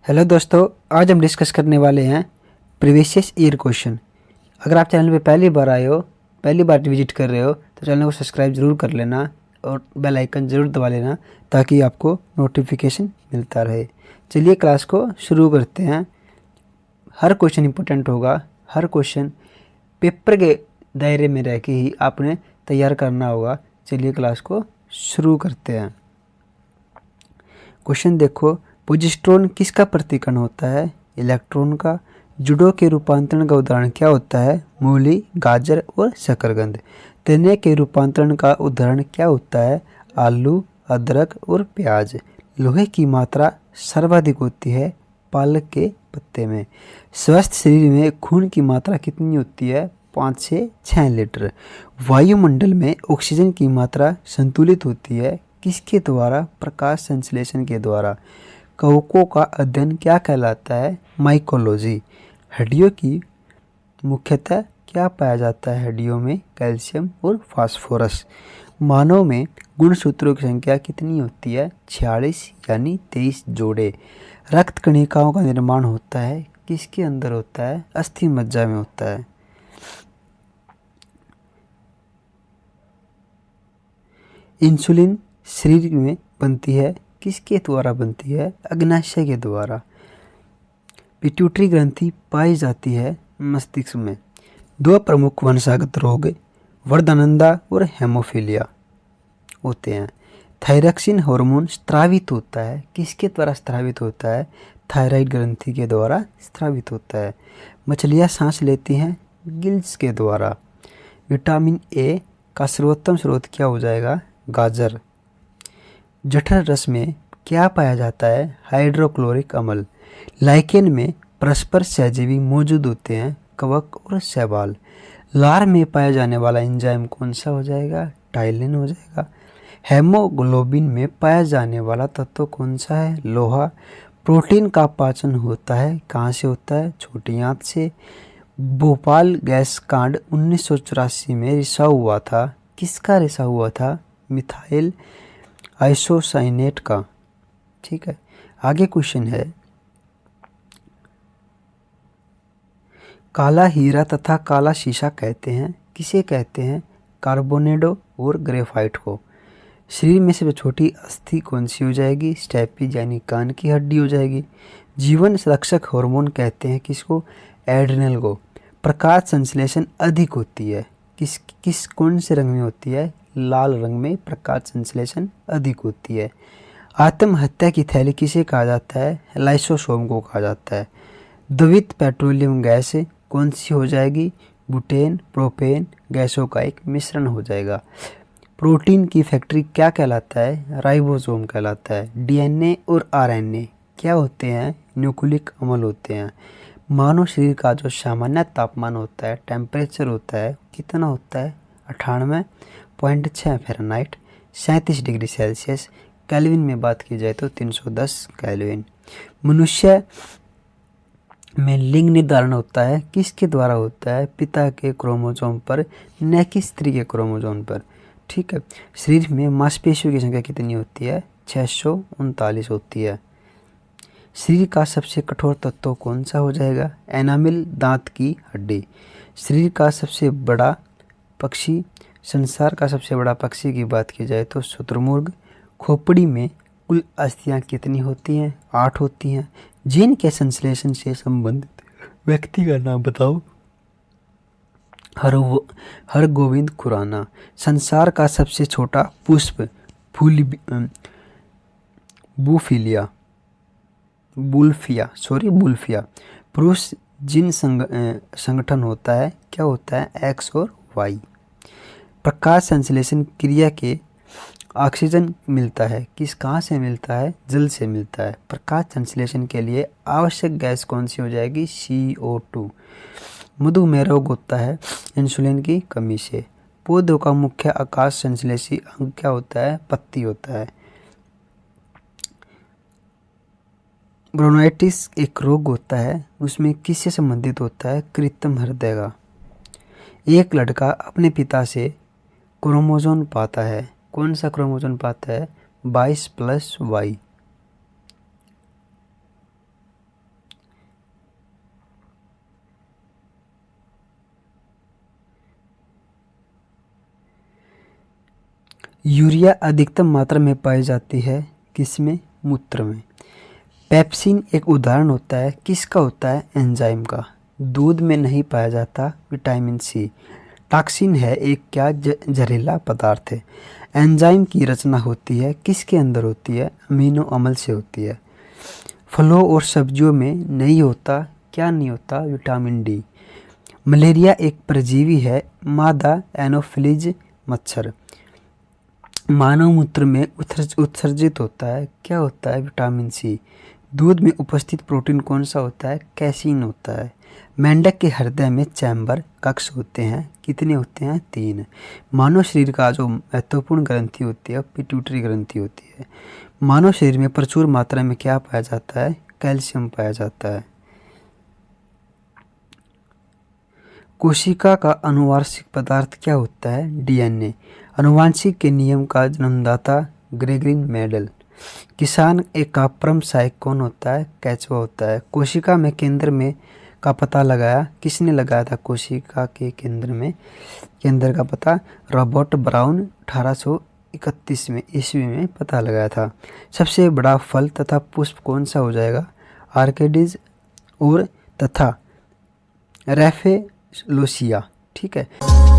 Hello दोस्तों, आज हम डिस्कस करने वाले हैं प्रीवियस ईयर क्वेश्चन। अगर आप चैनल पे पहली बार विजिट कर रहे हो तो चैनल को सब्सक्राइब ज़रूर कर लेना और बेल आइकन ज़रूर दबा लेना ताकि आपको नोटिफिकेशन मिलता रहे। चलिए क्लास को शुरू करते हैं। हर क्वेश्चन इंपॉर्टेंट होगा, हर क्वेश्चन पेपर के दायरे में रह के ही आपने तैयार करना होगा। चलिए क्लास को शुरू करते हैं। क्वेश्चन देखो, पोजिस्ट्रोन किसका प्रतिकरण होता है? इलेक्ट्रॉन का। जुडो के रूपांतरण का उदाहरण क्या होता है? मूली, गाजर और शकरकंद। तेने के रूपांतरण का उदाहरण क्या होता है? आलू, अदरक और प्याज। लोहे की मात्रा सर्वाधिक होती है पालक के पत्ते में। स्वस्थ शरीर में खून की मात्रा कितनी होती है? 5 से 6 लीटर। वायुमंडल में ऑक्सीजन की मात्रा संतुलित होती है किसके द्वारा? प्रकाश संश्लेषण के द्वारा। कवकों का अध्ययन क्या कहलाता है? माइकोलॉजी। हड्डियों की मुख्यतः क्या पाया जाता है? हड्डियों में कैल्शियम और फास्फोरस। मानव में गुणसूत्रों की संख्या कितनी होती है? 46 यानी 23 जोड़े। रक्त कणिकाओं का निर्माण होता है किसके अंदर होता है? अस्थि मज्जा में होता है। इंसुलिन शरीर में बनती है किसके द्वारा बनती है? अग्नाशय के द्वारा। पिट्यूटरी ग्रंथि पाई जाती है मस्तिष्क में। दो प्रमुख वंशागत रोग वर्धानंदा और हेमोफीलिया होते हैं। थायरॉक्सिन हार्मोन स्त्रावित होता है किसके द्वारा स्त्रावित होता है? थायराइड ग्रंथि के द्वारा स्त्रावित होता है। मछलियाँ सांस लेती हैं गिल्स के द्वारा। विटामिन ए का सर्वोत्तम स्रोत क्या हो जाएगा? गाजर। जठर रस में क्या पाया जाता है? हाइड्रोक्लोरिक अम्ल। लाइकेन में परस्पर सहजीवी मौजूद होते हैं कवक और शैवाल। लार में पाया जाने वाला एंजाइम कौन सा हो जाएगा? टाइलिन हो जाएगा। हेमोग्लोबिन में पाया जाने वाला तत्व कौन सा है? लोहा। प्रोटीन का पाचन होता है कहाँ से होता है? छोटी आंत से। भोपाल गैस कांड 1984 में रिसा हुआ था। किसका रिसा हुआ था? मिथाइल आइसोसाइनेट का। ठीक है, आगे क्वेश्चन है, काला हीरा तथा काला शीशा कहते हैं किसे कहते हैं? कार्बोनेडो और ग्रेफाइट को। शरीर में सबसे छोटी अस्थि कौन सी हो जाएगी? स्टेपीज यानी कान की हड्डी हो जाएगी। जीवन रक्षक हार्मोन कहते हैं किसको? एड्रिनल को। प्रकाश संश्लेषण अधिक होती है किस कौन से रंग में होती है? लाल रंग में प्रकाश संश्लेषण अधिक होती है। आत्महत्या की थैली किसे कहा जाता है? लाइसोसोम को कहा जाता है। द्रवित पेट्रोलियम गैस कौन सी हो जाएगी? बुटेन प्रोपेन गैसों का एक मिश्रण हो जाएगा। प्रोटीन की फैक्ट्री क्या कहलाता है? राइबोसोम कहलाता है। डीएनए और आरएनए क्या होते हैं? न्यूक्लिक अम्ल होते हैं। मानव शरीर का जो सामान्य तापमान होता है, टेम्परेचर होता है, कितना होता है? 98.6 फ़ारेनहाइट, 37 डिग्री सेल्सियस। केल्विन में बात की जाए तो 310 केल्विन। मनुष्य में लिंग निर्धारण होता है किसके द्वारा होता है? पिता के क्रोमोसोम पर, न कि स्त्री के क्रोमोसोम पर। ठीक है, शरीर में मांसपेशियों की संख्या कितनी होती है? 639 होती है। शरीर का सबसे कठोर तत्व कौन सा हो जाएगा? एनामिल दांत की हड्डी। शरीर का सबसे बड़ा पक्षी, संसार का सबसे बड़ा पक्षी की बात की जाए तो शुतुरमुर्ग। खोपड़ी में कुल अस्थियां कितनी होती हैं? 8 होती हैं। जीन के संश्लेषण से संबंधित व्यक्ति का नाम बताओ। हरगोविंद खुराना। संसार का सबसे छोटा पुष्प बुल्फिया। पुरुष जिन संगठन होता है क्या होता है? एक्स और वाई। प्रकाश संश्लेषण क्रिया के ऑक्सीजन मिलता है कहाँ से मिलता है? जल से मिलता है। प्रकाश संश्लेषण के लिए आवश्यक गैस कौन सी हो जाएगी? CO2। मधुमेह रोग होता है इंसुलिन की कमी से। पौधों का मुख्य आकाश संश्लेषी अंग क्या होता है? पत्ती होता है। ब्रोनाइटिस एक रोग होता है, उसमें किससे संबंधित होता है? कृत्रिम हृदय का। एक लड़का अपने पिता से क्रोमोसोम पाता है, कौन सा क्रोमोसोम पाता है? 22+Y। यूरिया अधिकतम मात्रा में पाई जाती है किसमें? मूत्र में। पेप्सिन एक उदाहरण होता है किसका? होता है एंजाइम का। दूध में नहीं पाया जाता विटामिन सी। टॉक्सिन है एक क्या? जहरीला पदार्थ है। एंजाइम की रचना होती है किसके अंदर होती है? अमीनो अम्ल से होती है। फलों और सब्जियों में नहीं होता क्या? नहीं होता विटामिन डी। मलेरिया एक परजीवी है मादा एनोफिलीज मच्छर। मानव मूत्र में उत्सर्जित होता है क्या? होता है विटामिन सी। दूध में उपस्थित प्रोटीन कौन सा होता है? कैसीन होता है। मेंढक के हृदय में चैम्बर कक्ष होते हैं कितने होते हैं? 3। मानव शरीर का जो महत्वपूर्ण ग्रंथि होती है पिट्यूटरी ग्रंथि होती है। मानव शरीर में प्रचुर मात्रा में क्या पाया जाता है? कैल्शियम पाया जाता है। कोशिका का अनुवांशिक पदार्थ क्या होता है? डीएनए। अनुवांशिक के नियम का जन्मदाता ग्रेगरिन मेंडल। किसान एक का परम सहायक कौन होता है? केंचुआ होता है। कोशिका में केंद्र में का पता लगाया किसने लगाया था? कोशिका के केंद्र का पता रॉबर्ट ब्राउन 1831 में ईस्वी में पता लगाया था। सबसे बड़ा फल तथा पुष्प कौन सा हो जाएगा? आर्किड्स और तथा रेफेलोसिया। ठीक है।